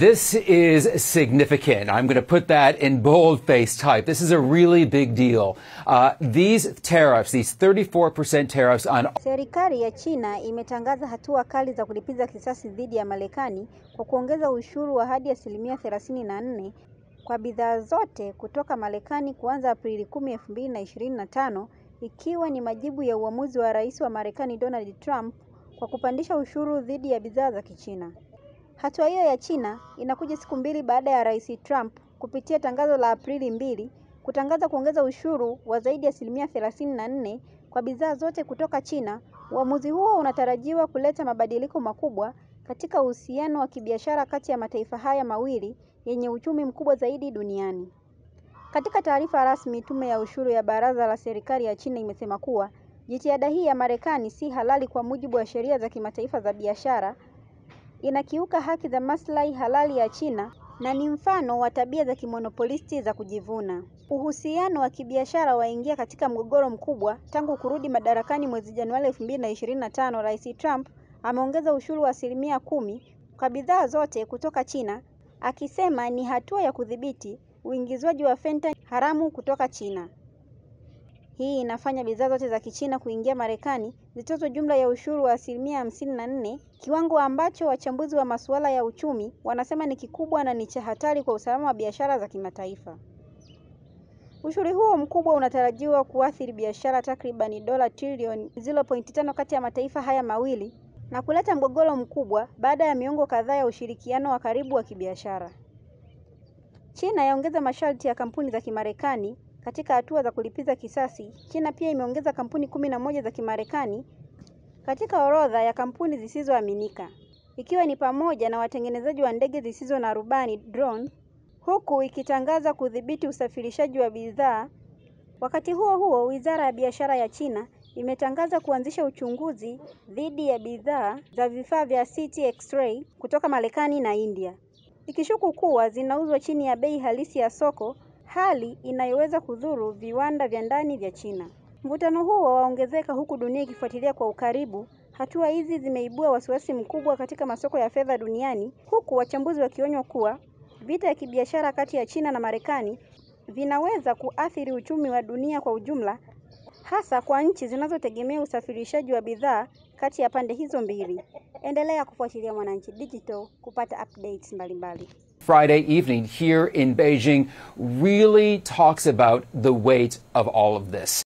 This is significant. I'm going to put that in bold-face type. This is a really big deal. These tariffs, these 34% tariffs on... Serikali ya China imetangaza hatua kali za kulipiza kisasi dhidi ya Marekani kwa kuongeza ushuru wa hadi 34% kwa bidhaa zote kutoka Marekani kuanza Aprili 10, 2025, ikiwa ni majibu ya uamuzi wa Rais wa Marekani Donald Trump kwa kupandisha ushuru dhidi ya bidhaa za Kichina. Hatua hiyo ya China inakuja siku mbili baada ya Rais Trump kupitia tangazo la Aprili 2 kutangaza kuongeza ushuru wa zaidi ya 34% kwa bidhaa zote kutoka China. Uamuzi huo unatarajiwa kuleta mabadiliko makubwa katika uhusiano wa kibiashara kati ya mataifa haya mawili yenye uchumi mkubwa zaidi duniani. Katika taarifa rasmi, tume ya ushuru ya baraza la serikali ya China imesema kuwa jitihada hii ya Marekani si halali kwa mujibu wa sheria za kimataifa za biashara, inakiuka haki za maslahi halali ya China na ni mfano wa tabia za kimonopolisti za kujivuna. Uhusiano wa kibiashara waingia katika mgogoro mkubwa tangu kurudi madarakani mwezi Januari 2025. Rais Trump ameongeza ushuru wa 10% kwa bidhaa zote kutoka China, akisema ni hatua ya kudhibiti uingizwaji wa fentanyl haramu kutoka China. Hii inafanya bidhaa zote za Kichina kuingia Marekani zitozwe jumla ya ushuru wa 54%, kiwango ambacho wachambuzi wa masuala ya uchumi wanasema ni kikubwa na ni cha hatari kwa usalama wa biashara za kimataifa. Ushuru huo mkubwa unatarajiwa kuathiri biashara takriban dola trilioni 0.5 kati ya mataifa haya mawili na kuleta mgogoro mkubwa baada ya miongo kadhaa ya ushirikiano wa karibu wa kibiashara. China yaongeza masharti ya kampuni za Kimarekani. Katika hatua za kulipiza kisasi, China pia imeongeza kampuni 11 za Kimarekani katika orodha ya kampuni zisizoaminika, ikiwa ni pamoja na watengenezaji wa ndege zisizo na rubani drone, huku ikitangaza kudhibiti usafirishaji wa bidhaa. Wakati huo huo, Wizara ya Biashara ya China imetangaza kuanzisha uchunguzi dhidi ya bidhaa za vifaa vya CT X-ray kutoka Marekani na India, ikishuku kuwa zinauzwa chini ya bei halisi ya soko, hali inayoweza kudhuru viwanda vya ndani vya China. Mvutano huo waongezeka huku dunia ikifuatilia kwa ukaribu. Hatua hizi zimeibua wasiwasi mkubwa katika masoko ya fedha duniani, huku wachambuzi wakionywa kuwa vita ya kibiashara kati ya China na Marekani vinaweza kuathiri uchumi wa dunia kwa ujumla, hasa kwa nchi zinazotegemea usafirishaji wa bidhaa kati ya pande hizo mbili. Endelea kufuatilia Mwananchi Digital kupata updates mbalimbali. Friday evening here in Beijing really talks about the weight of all of this.